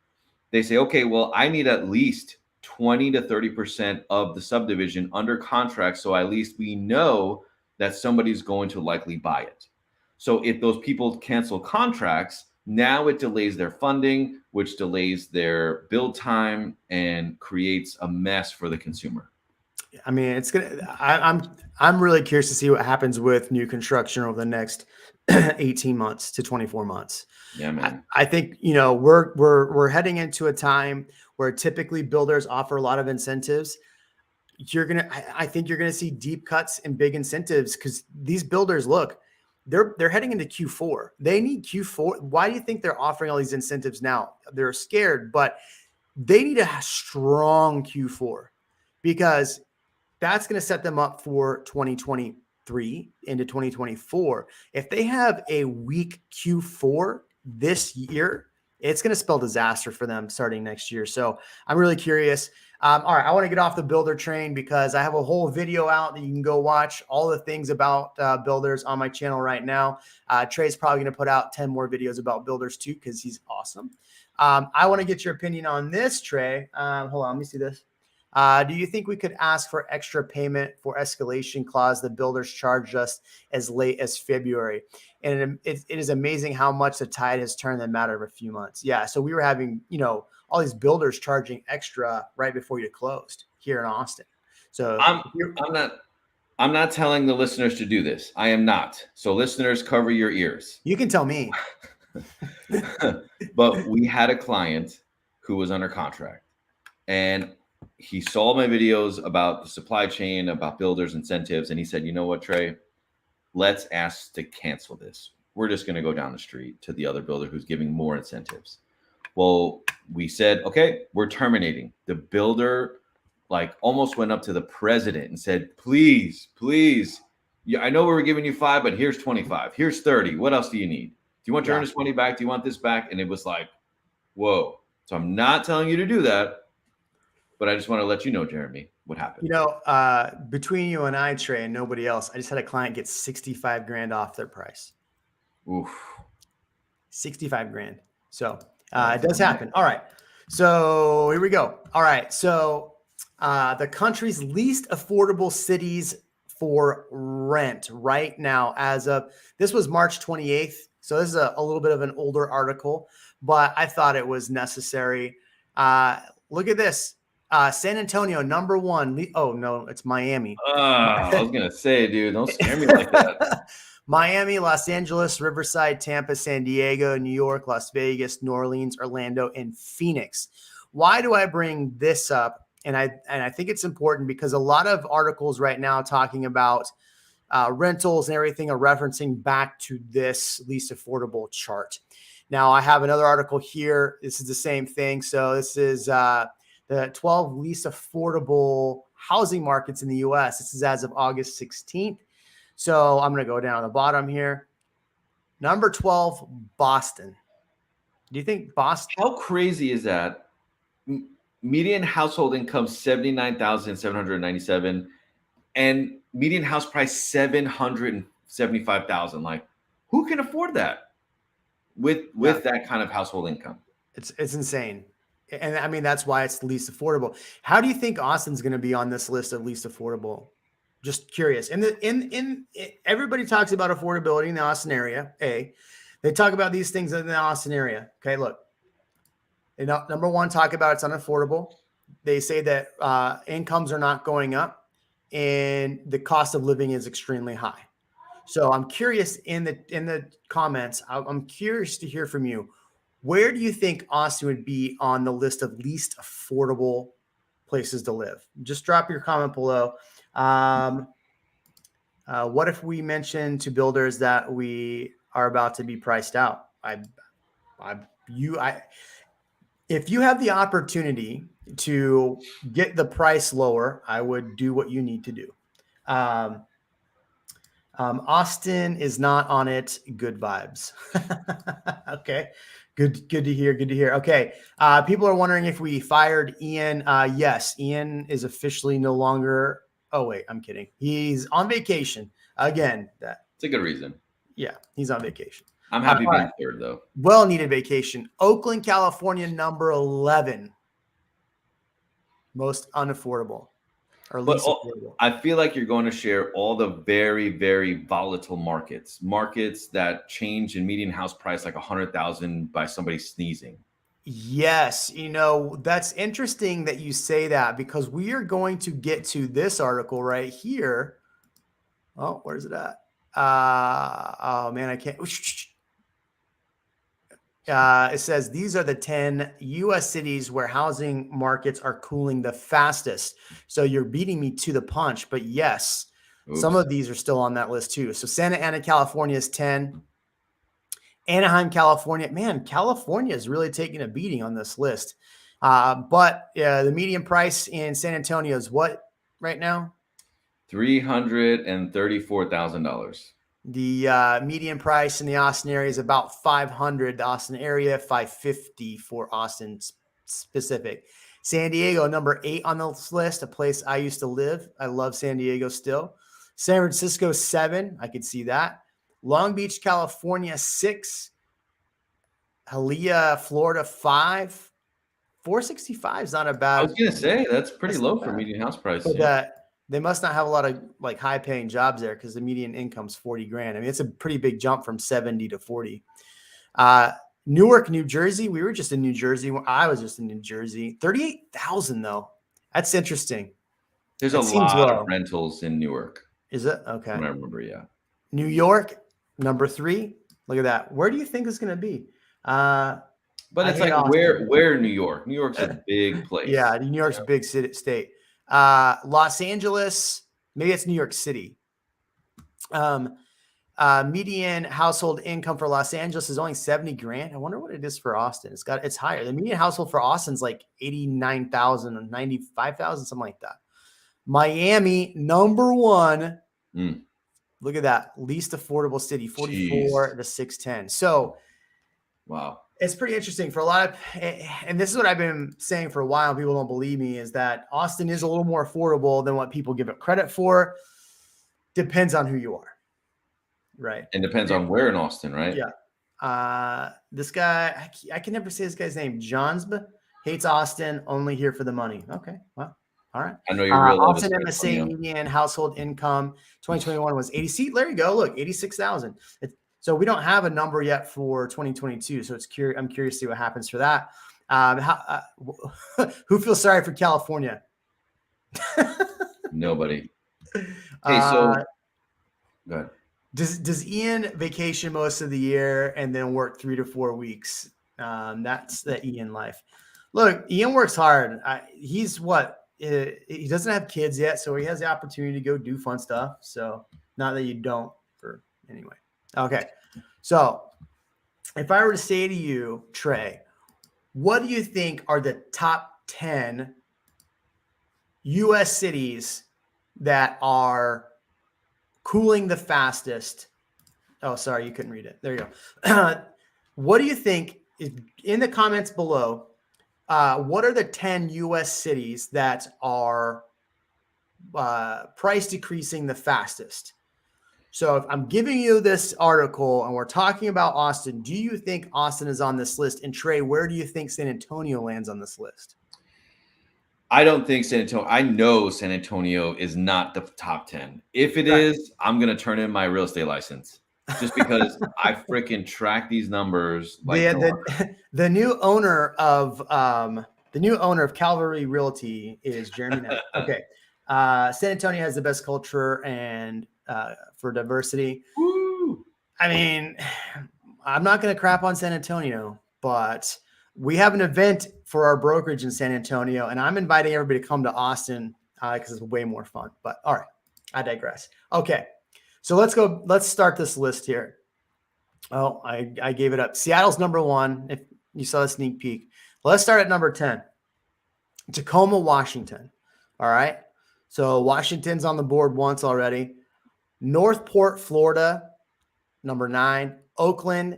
S2: they say, okay, well, I need at least 20 to 30% of the subdivision under contract. So at least we know that somebody's going to likely buy it. So if those people cancel contracts, now it delays their funding, which delays their build time and creates a mess for the consumer.
S1: I mean, I'm really curious to see what happens with new construction over the next 18 months to 24 months.
S2: Yeah, man.
S1: I think, we're heading into a time where typically builders offer a lot of incentives. I think you're gonna see deep cuts and big incentives because these builders, look, they're heading into Q4. They need Q4. Why do you think they're offering all these incentives now? They're scared, but they need a strong Q4 because that's going to set them up for 2023 into 2024. If they have a weak Q4 this year, it's going to spell disaster for them starting next year. So I'm really curious. All right, I want to get off the builder train because I have a whole video out that you can go watch all the things about builders on my channel right now. Trey's probably going to put out 10 more videos about builders too because he's awesome. I want to get your opinion on this, Trey. Hold on, let me see this. Do you think we could ask for extra payment for escalation clause the builders charged us as late as February? And it is amazing how much the tide has turned in a matter of a few months. Yeah. So we were having, all these builders charging extra right before you closed here in Austin. So
S2: I'm not telling the listeners to do this. I am not. So listeners, cover your ears.
S1: You can tell me.
S2: But we had a client who was under contract, and he saw my videos about the supply chain, about builders incentives, and he said, "You know what, Trey? Let's ask to cancel this. We're just going to go down the street to the other builder who's giving more incentives." Well, we said, "Okay, we're terminating." The builder almost went up to the president and said, "Please, please. Yeah, I know we were giving you 5, but here's 25. Here's 30. What else do you need? Do you want your earnest money back? Do you want this back?" And it was like, whoa. So I'm not telling you to do that. But I just want to let you know, Jeremy, what happened.
S1: Between you and I, Trey, and nobody else, I just had a client get 65 grand off their price.
S2: Oof.
S1: 65 grand. So it does happen. All right. So here we go. All right. So the country's least affordable cities for rent right now, this was March 28th. So this is a little bit of an older article, but I thought it was necessary. Look at this. San Antonio, number 1. Oh, no, it's Miami.
S2: I was going to say, dude, don't scare me like that.
S1: Miami, Los Angeles, Riverside, Tampa, San Diego, New York, Las Vegas, New Orleans, Orlando, and Phoenix. Why do I bring this up? And I think it's important because a lot of articles right now talking about rentals and everything are referencing back to this least affordable chart. Now, I have another article here. This is the same thing. So this is the 12 least affordable housing markets in the U.S. This is as of August 16th. So I'm going to go down the bottom here. Number 12, Boston. Do you think Boston?
S2: How crazy is that? Median household income $79,797, and median house price $775,000. Like, who can afford that with that kind of household income?
S1: It's insane. And I mean, that's why it's the least affordable. How do you think Austin's going to be on this list of least affordable? Just curious. And everybody talks about affordability in the Austin area. They talk about these things in the Austin area. Okay, look. Number 1, talk about it's unaffordable. They say that incomes are not going up and the cost of living is extremely high. So I'm curious in the comments. I'm curious to hear from you. Where do you think Austin would be on the list of least affordable places to live? Just drop your comment below. What if we mention to builders that we are about to be priced out? If you have the opportunity to get the price lower, I would do what you need to do. Austin is not on it. Good vibes. Okay. Good to hear. Good to hear. Okay. People are wondering if we fired Ian. Yes, Ian is officially no longer. Oh, wait, I'm kidding. He's on vacation again.
S2: It's a good reason.
S1: Yeah, he's on vacation.
S2: I'm happy being third, though.
S1: Well-needed vacation. Oakland, California, number 11. Most unaffordable. Or least affordable.
S2: I feel like you're going to share all the very, very volatile markets that change in median house price like 100,000 by somebody sneezing.
S1: Yes. That's interesting that you say that because we are going to get to this article right here. Oh, where's it at? Oh man, I can't. It says these are the 10 U.S. cities where housing markets are cooling the fastest. So you're beating me to the punch, but yes, some
S2: Oops.
S1: of these are still on that list too. So Santa Ana, California is 10. Anaheim, California. Man, California is really taking a beating on this list. But the median price in San Antonio is what right now?
S2: $334,000.
S1: The median price in the Austin area is about 500. The Austin area, 550 for Austin specific. San Diego, number 8 on this list, a place I used to live. I love San Diego still. San Francisco, 7. I could see that. Long Beach, California, 6. Hialeah, Florida, 5. 465 is not a
S2: I
S1: bad.
S2: was gonna say that's pretty
S1: That's
S2: low
S1: not
S2: for
S1: bad.
S2: median house price.
S1: But
S2: Yeah.
S1: they must not have a lot of like high paying jobs there because the median income's 40 grand. I mean, it's a pretty big jump from 70 to 40. Newark, New Jersey. We were just in New Jersey. I was just in New Jersey. 38,000 though. That's interesting.
S2: There's a
S1: That seems
S2: lot of
S1: low.
S2: rentals in Newark.
S1: Is it? Okay.
S2: From what I remember, yeah.
S1: New York, number 3. Look at that. Where do you think it's going to be?
S2: But it's like where New York? New York's a big place.
S1: Yeah, New York's a big state. Los Angeles, maybe it's New York City. Median household income for Los Angeles is only 70 grand. I wonder what it is for Austin. It's higher. The median household for Austin's like 89,000 or 95,000, something like that. Miami, number 1. Look at that. Least affordable city, 44 to 610. So
S2: wow.
S1: It's pretty interesting for a lot of, and this is what I've been saying for a while. People don't believe me, is that Austin is a little more affordable than what people give it credit for. Depends on who you are. Right.
S2: And depends on where in Austin, right?
S1: Yeah. This guy, I can never say this guy's name. Johnsb hates Austin, only here for the money. Okay. Well, all right.
S2: I know you're real.
S1: Austin MSA median household income 2021 was 80. See, there you go. Look, 86,000. So we don't have a number yet for 2022. So I'm curious to see what happens for that. Who feels sorry for California?
S2: Nobody. Hey, so go ahead.
S1: Does Ian vacation most of the year and then work 3 to 4 weeks? That's the Ian life. Look, Ian works hard. He doesn't have kids yet, so he has the opportunity to go do fun stuff. So not that you don't for anyway. Okay. So if I were to say to you, Trey, what do you think are the top 10 U.S. cities that are cooling the fastest? Oh, sorry, you couldn't read it. There you go. What do you think is in the comments below? What are the 10 U.S. cities that are price decreasing the fastest? So if I'm giving you this article and we're talking about Austin, do you think Austin is on this list? And Trey, where do you think San Antonio lands on this list?
S2: I don't think San Antonio. I know San Antonio is not the top 10. If it is, I'm going to turn in my real estate license just because I freaking track these numbers. Like
S1: the new owner of Calvary Realty is Jeremy Knight. Okay. San Antonio has the best culture and for diversity.
S2: Woo!
S1: I mean, I'm not going to crap on San Antonio, but we have an event for our brokerage in San Antonio, and I'm inviting everybody to come to Austin because it's way more fun. But all right, I digress. Okay, so let's go. Let's start this list here. Oh, I gave it up. Seattle's number 1. If you saw a sneak peek, let's start at number 10. Tacoma, Washington. All right. So Washington's on the board once already. Northport, Florida, number 9. Oakland,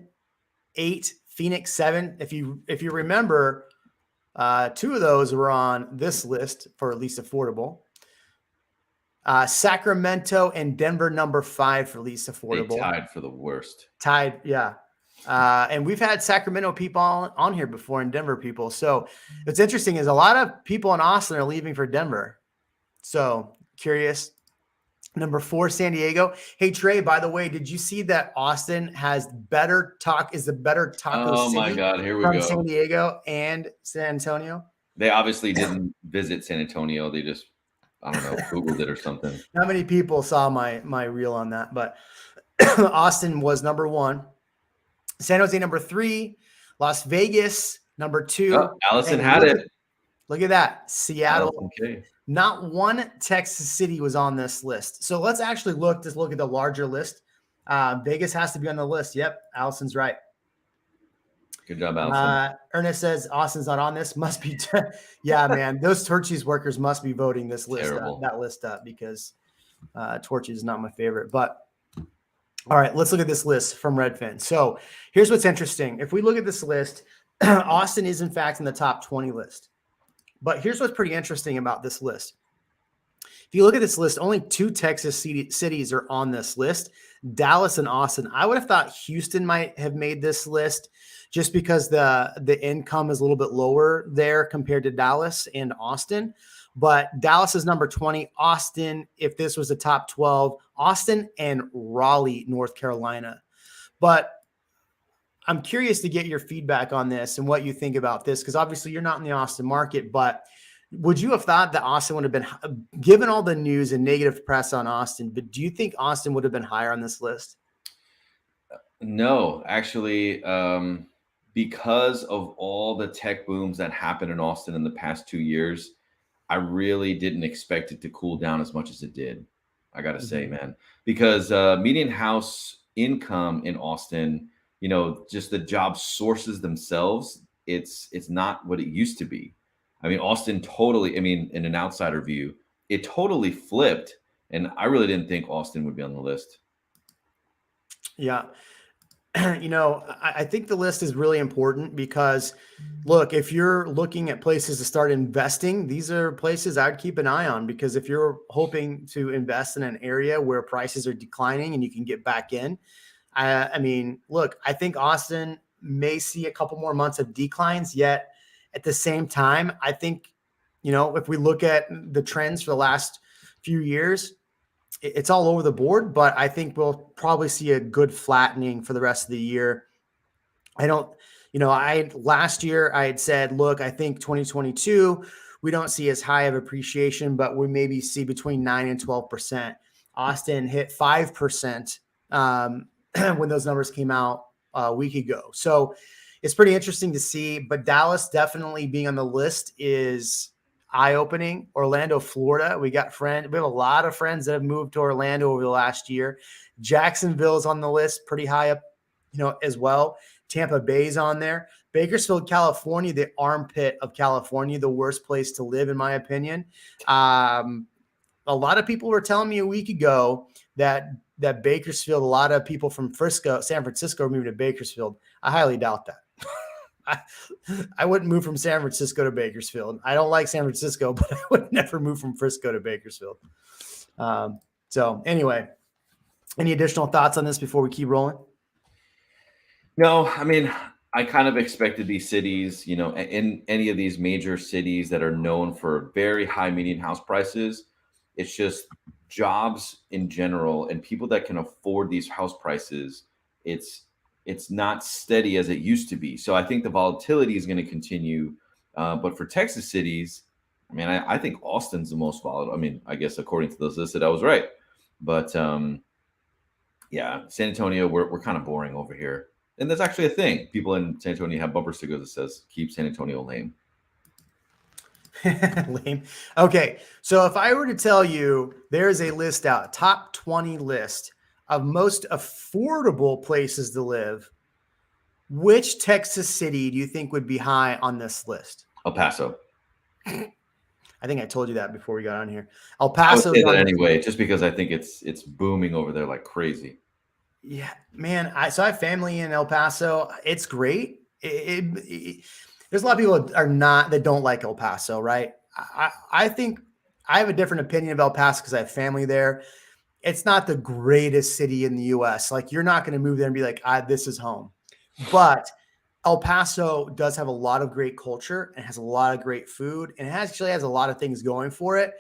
S1: 8. Phoenix, 7. If you remember, 2 of those were on this list for at least affordable. Sacramento and Denver, number 5 for least affordable.
S2: They tied for the worst.
S1: Tied, yeah. And we've had Sacramento people on here before and Denver people. So what's interesting is a lot of people in Austin are leaving for Denver. So curious. Number 4, San Diego. Hey, Trey, by the way, did you see that Austin has the better taco
S2: Oh
S1: city
S2: my God, here we
S1: from
S2: go.
S1: San Diego and San Antonio?
S2: They obviously didn't visit San Antonio. They just, I don't know, Googled it or something.
S1: Not many people saw my reel on that, but Austin was number 1. San Jose, number 3. Las Vegas, number 2.
S2: Oh, Allison
S1: Hey,
S2: had it.
S1: look at that. Seattle.
S2: Allison K.
S1: Not one Texas city was on this list. So let's actually look at the larger list. Vegas has to be on the list. Yep, Allison's right.
S2: Good job, Allison.
S1: Ernest says Austin's not on this. Must be. Yeah, man. Those Torchy's workers must be voting this list that list up because Torchy's is not my favorite. But all right, let's look at this list from Redfin. So here's what's interesting. If we look at this list, Austin is in fact in the top 20 list. But here's what's pretty interesting about this list. If you look at this list, only 2 Texas cities are on this list, Dallas and Austin. I would have thought Houston might have made this list just because the income is a little bit lower there compared to Dallas and Austin. But Dallas is number 20. Austin, if this was the top 12, Austin and Raleigh, North Carolina. But I'm curious to get your feedback on this and what you think about this, because obviously you're not in the Austin market, but would you have thought that Austin would have been, given all the news and negative press on Austin, but do you think Austin would have been higher on this list?
S2: No, actually, because of all the tech booms that happened in Austin in the past 2 years, I really didn't expect it to cool down as much as it did. I got to say, man, because median house income in Austin, just the job sources themselves, it's not what it used to be. I mean, Austin totally, in an outsider view, it totally flipped. And I really didn't think Austin would be on the list.
S1: Yeah. I think the list is really important because, look, if you're looking at places to start investing, these are places I'd keep an eye on, because if you're hoping to invest in an area where prices are declining and you can get back in, look, I think Austin may see a couple more months of declines, yet at the same time, I think, if we look at the trends for the last few years, it's all over the board, but I think we'll probably see a good flattening for the rest of the year. Last year I had said, look, I think 2022, we don't see as high of appreciation, but we maybe see between 9 and 12%. Austin hit 5% when those numbers came out a week ago. So it's pretty interesting to see, but Dallas definitely being on the list is eye-opening. Orlando, Florida. We have a lot of friends that have moved to Orlando over the last year. Jacksonville is on the list, pretty high up, as well. Tampa Bay's on there. Bakersfield, California, the armpit of California, the worst place to live, in my opinion. A lot of people were telling me a week ago that Bakersfield, a lot of people from San Francisco are moving to Bakersfield. I highly doubt that. I wouldn't move from San Francisco to Bakersfield. I don't like San Francisco, but I would never move from Frisco to Bakersfield. So anyway, any additional thoughts on this before we keep rolling?
S2: No, I kind of expected these cities, in any of these major cities that are known for very high median house prices, it's just jobs in general and people that can afford these house prices. It's not steady as it used to be. So I think the volatility is going to continue. But for Texas cities, I think Austin's the most volatile. I guess according to those listed, I was right. But yeah, San Antonio, we're kind of boring over here. And that's actually a thing. People in San Antonio have bumper stickers that says, keep San Antonio lame.
S1: Lame. Okay. So if I were to tell you there's a list out, top 20 list of most affordable places to live, which Texas city do you think would be high on this list?
S2: El Paso.
S1: I think I told you that before we got on here. El Paso.
S2: I would say that anyway, just because I think it's booming over there like crazy.
S1: Yeah, man. So I have family in El Paso. It's great. There's a lot of people that don't like El Paso, right? I think I have a different opinion of El Paso because I have family there. It's not the greatest city in the U.S. Like, you're not going to move there and be like, this is home. But El Paso does have a lot of great culture and has a lot of great food, and it actually has a lot of things going for it.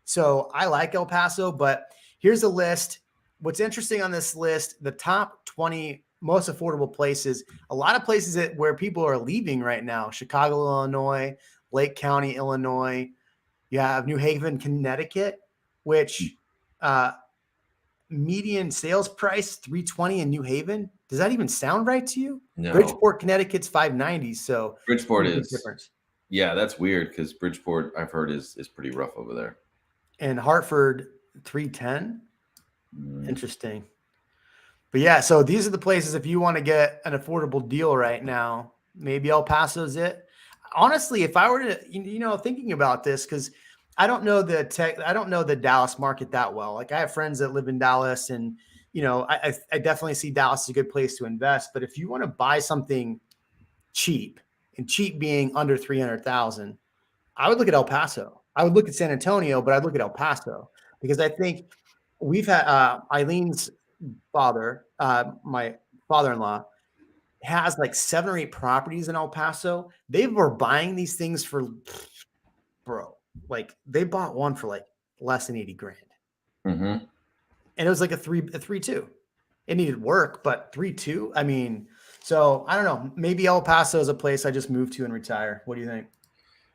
S1: So I like El Paso, but here's a list. What's interesting on this list, the top 20 most affordable places, a lot of places where people are leaving right now: Chicago, Illinois, Lake County, Illinois. You have New Haven, Connecticut, which median sales price $320 in New Haven. Does that even sound right to you?
S2: No.
S1: Bridgeport, Connecticut's 590. So
S2: Bridgeport
S1: big
S2: is
S1: difference.
S2: Yeah, that's weird because Bridgeport, I've heard, is pretty rough over there.
S1: And Hartford, 310.
S2: Mm.
S1: Interesting. But yeah, so these are the places if you want to get an affordable deal right now. Maybe El Paso's it. Honestly, if I were to, thinking about this, because I don't know the Dallas market that well. Like I have friends that live in Dallas, and I definitely see Dallas as a good place to invest. But if you want to buy something cheap, and cheap being under 300,000, I would look at El Paso. I would look at San Antonio, but I'd look at El Paso because I think we've had Eileen's father, my father-in-law, has like 7 or 8 properties in El Paso. They were buying these things for, bro, like they bought one for like less than 80 grand.
S2: Mm-hmm.
S1: And it was like a 3.2. It needed work, but 3.2. I mean, so I don't know. Maybe El Paso is a place I just move to and retire. What do you think?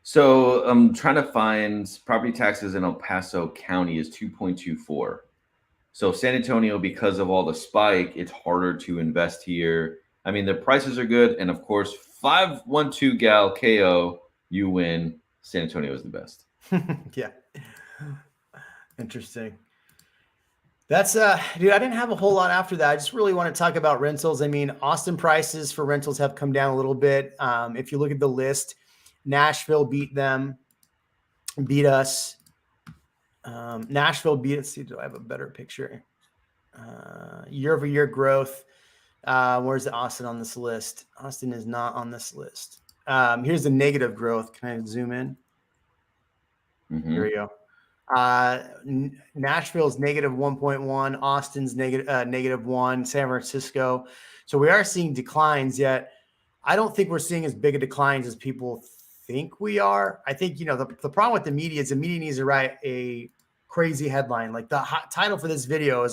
S2: So I'm trying to find property taxes in El Paso County is 2.24. So San Antonio, because of all the spike, it's harder to invest here. I mean, the prices are good, and of course, 512 gal KO, you win. San Antonio is the best.
S1: Yeah. Interesting. That's dude, I didn't have a whole lot after that. I just really want to talk about rentals. I mean, Austin prices for rentals have come down a little bit. If you look at the list, Nashville beat us. Nashville beat us. See, do I have a better picture? Year-over-year growth. Where's Austin on this list? Austin is not on this list. Here's the negative growth. Can I zoom in?
S2: Mm-hmm.
S1: Here we go. Nashville's negative 1.1, Austin's negative 1, San Francisco. So we are seeing declines, yet I don't think we're seeing as big a declines as people think we are. I think, the problem with the media is the media needs to write a crazy headline. Like the hot title for this video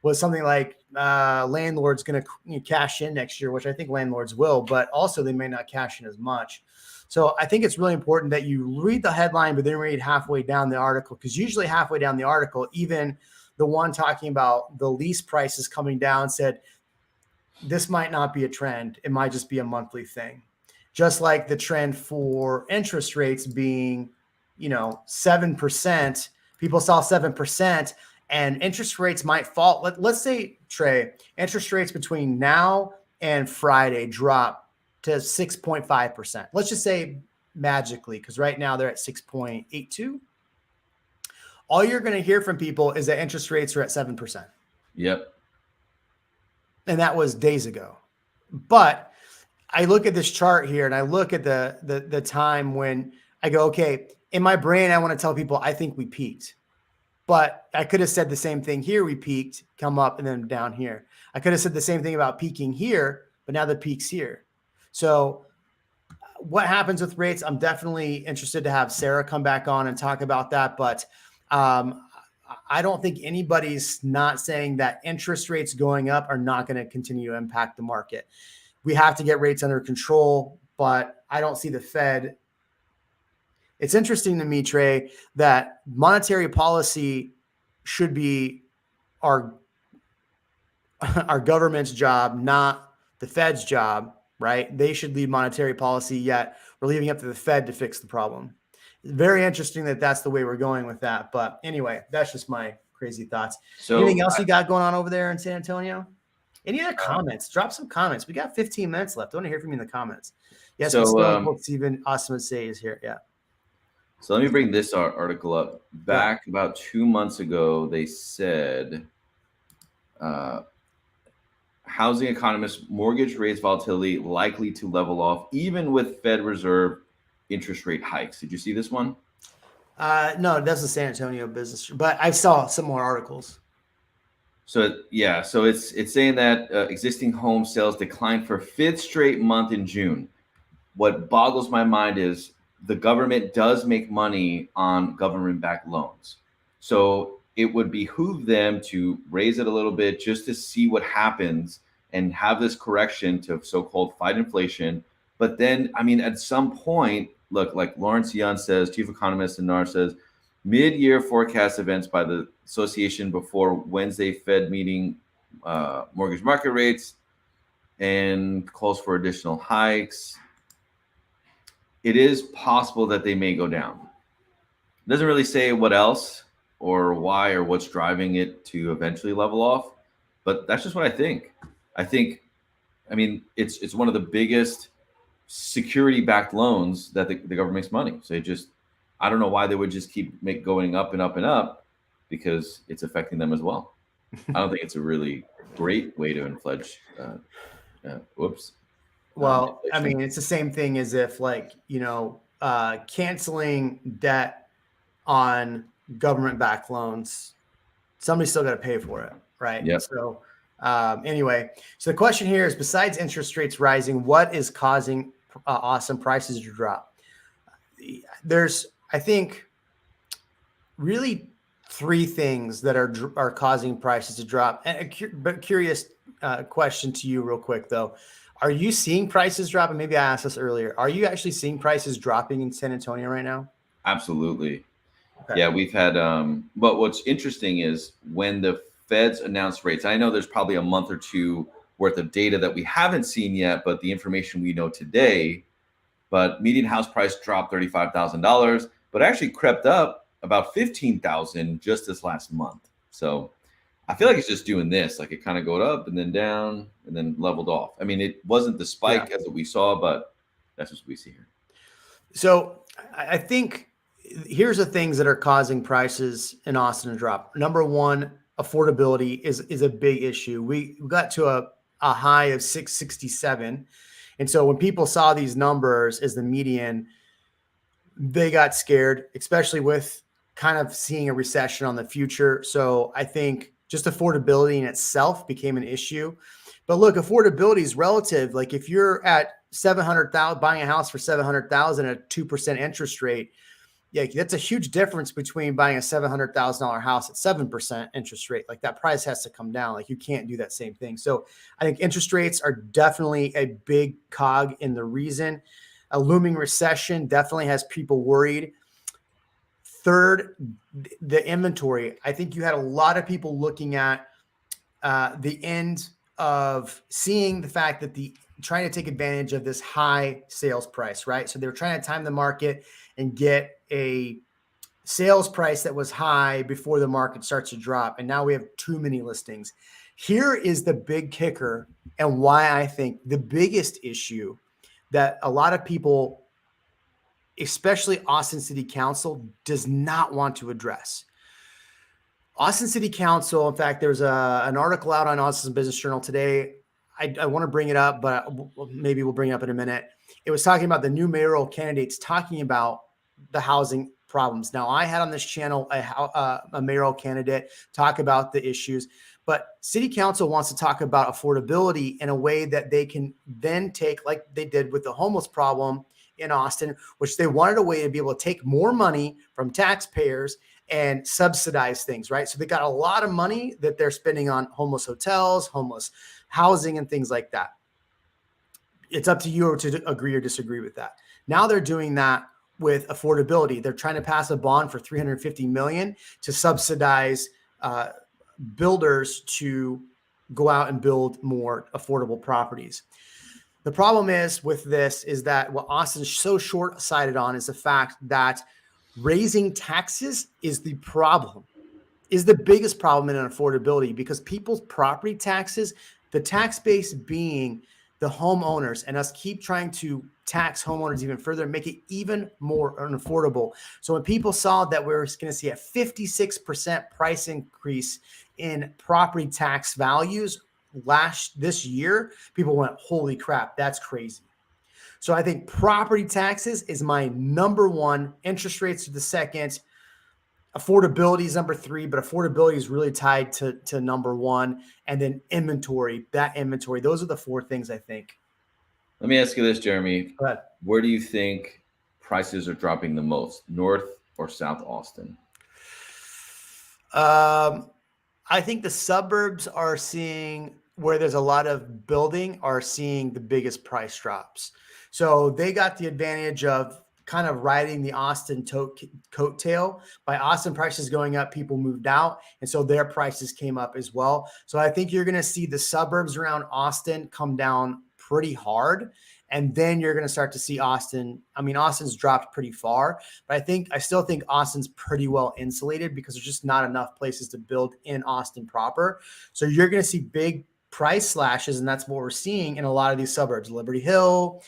S1: was something like landlords going to cash in next year, which I think landlords will, but also they may not cash in as much. So I think it's really important that you read the headline, but then read halfway down the article, because usually halfway down the article, even the one talking about the lease prices coming down said, this might not be a trend. It might just be a monthly thing. Just like the trend for interest rates being, 7%, people saw 7%, and interest rates might fall. Let's say, Trey, interest rates between now and Friday drop to 6.5%. Let's just say magically, because right now they're at 6.82. All you're going to hear from people is that interest rates are at 7%.
S2: Yep.
S1: And that was days ago. But I look at this chart here and I look at the time when I go, okay, in my brain, I want to tell people I think we peaked. But I could have said the same thing here. We peaked, come up, and then down here. I could have said the same thing about peaking here, but now the peak's here. So what happens with rates? I'm definitely interested to have Sarah come back on and talk about that. But I don't think anybody's not saying that interest rates going up are not going to continue to impact the market. We have to get rates under control, but I don't see the Fed. It's interesting to me, Trey, that monetary policy should be our government's job, not the Fed's job. Right? They should lead monetary policy, yet we're leaving up to the Fed to fix the problem. Very interesting that that's the way we're going with that. But anyway, that's just my crazy thoughts. So anything else you got going on over there in San Antonio? Any other comments? Drop some comments. We got 15 minutes left. I want to hear from you in the comments. Yes, so, Stephen Austin would say is here. Yeah.
S2: So let me bring this article up. Back about 2 months ago, they said housing economists, mortgage rates volatility likely to level off even with Fed Reserve interest rate hikes. Did you see this one?
S1: No, that's the San Antonio business, but I saw some more articles.
S2: So yeah, so it's saying that existing home sales declined for 5th straight month in June. What boggles my mind is the government does make money on government-backed loans. So it would behoove them to raise it a little bit just to see what happens and have this correction to so-called fight inflation. But then, I mean, at some point, look, like Lawrence Yun says, chief economist in NAR says, mid-year forecast events by the association before Wednesday Fed meeting mortgage market rates and calls for additional hikes, it is possible that they may go down. It doesn't really say what else or why or what's driving it to eventually level off, but that's just what I think. I think, I mean, it's one of the biggest security-backed loans that the government makes money. So I don't know why they would just keep going up and up and up, because it's affecting them as well. I don't think it's a really great way to inflate.
S1: Well, I
S2: Inflation.
S1: mean, it's the same thing as if, like, canceling debt on government-backed loans, somebody's still got to pay for it, right?
S2: Yep.
S1: So anyway, so the question here is, besides interest rates rising, what is causing Austin prices to drop? There's, I think, really three things that are causing prices to drop. And but curious question to you real quick, though. Are you seeing prices drop? And maybe I asked this earlier. Are you actually seeing prices dropping in San Antonio right now?
S2: Absolutely.
S1: Okay.
S2: Yeah, we've had, but what's interesting is when the Feds announce rates, I know there's probably a month or two worth of data that we haven't seen yet, but the information we know today, but median house price dropped $35,000, but actually crept up about 15,000 just this last month. So I feel like it's just doing this, like it kind of go up and then down and then leveled off. I mean, it wasn't the spike as we saw, but that's what we see here.
S1: So I think here's the things that are causing prices in Austin to drop. Number one, affordability is a big issue. We got to a high of 667. And so when people saw these numbers as the median, they got scared, especially with kind of seeing a recession on the future. So I think just affordability in itself became an issue. But look, affordability is relative. Like if you're at 700,000, buying a house for 700,000 at a 2% interest rate, yeah, that's a huge difference between buying a $700,000 house at 7% interest rate. Like that price has to come down. Like you can't do that same thing. So I think interest rates are definitely a big cog in the reason. A looming recession definitely has people worried. Third, the inventory. I think you had a lot of people looking at the end of seeing the fact that trying to take advantage of this high sales price, right? So they were trying to time the market and get a sales price that was high before the market starts to drop. And now we have too many listings. Here is the big kicker, and why I think the biggest issue that a lot of people, especially Austin City Council, does not want to address. Austin City Council, in fact, there's an article out on Austin Business Journal today. I want to bring it up, but maybe we'll bring it up in a minute. It was talking about the new mayoral candidates talking about the housing problems. Now, I had on this channel a mayoral candidate talk about the issues, but City Council wants to talk about affordability in a way that they can then take, like they did with the homeless problem in Austin, which they wanted a way to be able to take more money from taxpayers and subsidize things, right? So they got a lot of money that they're spending on homeless hotels, homeless housing, and things like that. It's up to you to agree or disagree with that. Now they're doing that with affordability. They're trying to pass a bond for $350 million to subsidize builders to go out and build more affordable properties. The problem is with this is that what Austin's so short-sighted on is the fact that raising taxes is the problem, is the biggest problem in affordability, because people's property taxes, the tax base being the homeowners, and us keep trying to tax homeowners even further, make it even more unaffordable. So when people saw that we were going to see a 56% price increase in property tax values this year, people went, holy crap, that's crazy. So I think property taxes is my number one, interest rates are the second, affordability is number three, but affordability is really tied to number one. And then inventory, those are the four things I think.
S2: Let me ask you this, Jeremy.
S1: Go ahead.
S2: Where do you think prices are dropping the most, North or South Austin?
S1: I think the suburbs are seeing, where there's a lot of building, are seeing the biggest price drops. So they got the advantage of kind of riding the Austin coattail. By Austin prices going up, people moved out, and so their prices came up as well. So I think you're going to see the suburbs around Austin come down pretty hard, and then you're going to start to see Austin. I mean, Austin's dropped pretty far, but I still think Austin's pretty well insulated because there's just not enough places to build in Austin proper. So you're going to see big price slashes, and that's what we're seeing in a lot of these suburbs: Liberty Hill,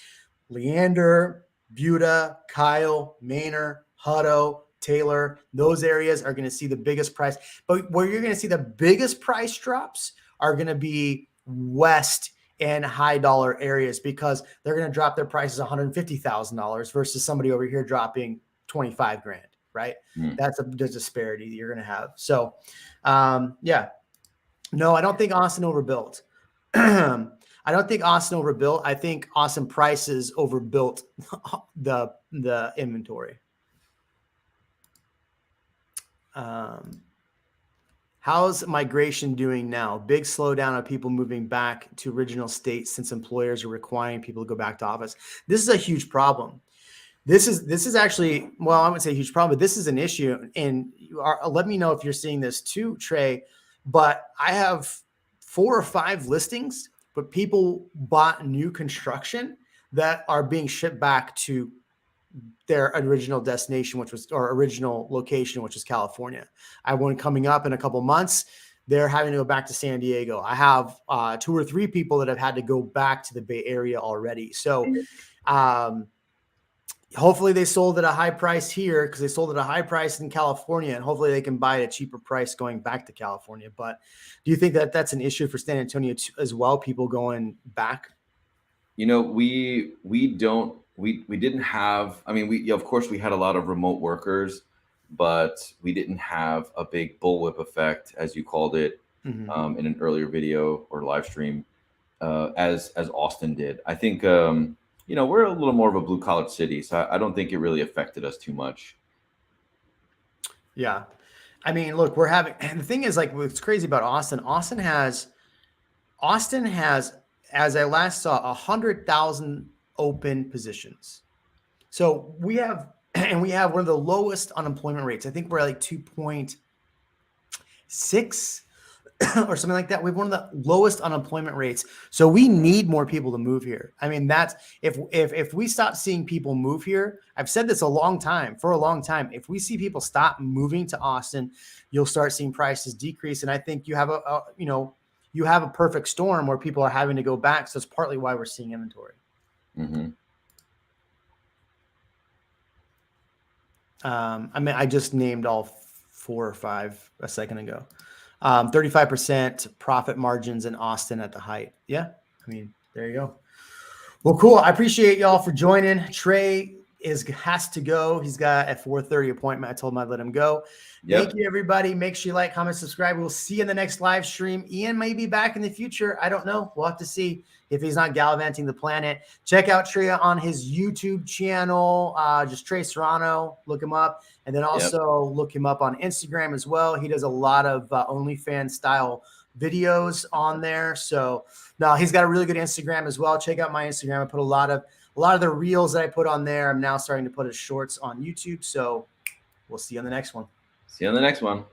S1: Leander, Buda, Kyle, Manor, Hutto, Taylor. Those areas are going to see the biggest price. But where you're going to see the biggest price drops are going to be west and high dollar areas, because they're going to drop their prices $150,000 versus somebody over here dropping 25 grand, right? That's a disparity that you're going to have. So, yeah, no, I don't think Austin overbuilt. I don't think Austin overbuilt. I think Austin prices overbuilt the inventory. How's migration doing now? Big slowdown of people moving back to original states since employers are requiring people to go back to office. This is a huge problem. This is actually, well, I wouldn't say a huge problem, but this is an issue. And let me know if you're seeing this too, Trey. But I have 4 or 5 listings, but people bought new construction that are being shipped back to their original destination, or original location, which is California. I have one coming up in a couple months. They're having to go back to San Diego. I have 2 or 3 people that have had to go back to the Bay Area already. So hopefully they sold at a high price here, because they sold at a high price in California, and hopefully they can buy at a cheaper price going back to California. But do you think that that's an issue for San Antonio as well? People going back?
S2: You know, we didn't have, I mean, of course we had a lot of remote workers, but we didn't have a big bullwhip effect, as you called it, in an earlier video or live stream, as Austin did. I think, we're a little more of a blue collar city, so I don't think it really affected us too much.
S1: Yeah. I mean, look, and the thing is, like, what's crazy about Austin has, as I last saw, 100,000 open positions. So we have one of the lowest unemployment rates. I think we're at like 2.6 or something like that. We have one of the lowest unemployment rates. So we need more people to move here. I mean, that's if we stop seeing people move here, I've said this for a long time. If we see people stop moving to Austin, you'll start seeing prices decrease. And I think you have a perfect storm where people are having to go back. So it's partly why we're seeing inventory. I mean, I just named all 4 or 5 a second ago. 35% profit margins in Austin at the height. Yeah. I mean, there you go. Well, cool. I appreciate y'all for joining. Trey has to go. He's got a 4:30 appointment. I told him I'd let him go. Yep. Thank you, everybody. Make sure you like, comment, subscribe. We'll see you in the next live stream. Ian may be back in the future. I don't know. We'll have to see if he's not gallivanting the planet. Check out Trey on his YouTube channel. Just Trey Serrano. Look him up. And then also look him up on Instagram as well. He does a lot of OnlyFans style videos on there. So no, he's got a really good Instagram as well. Check out my Instagram. I put a lot of the reels that I put on there. I'm now starting to put his shorts on YouTube. So we'll see you on the next one.
S2: See you on the next one.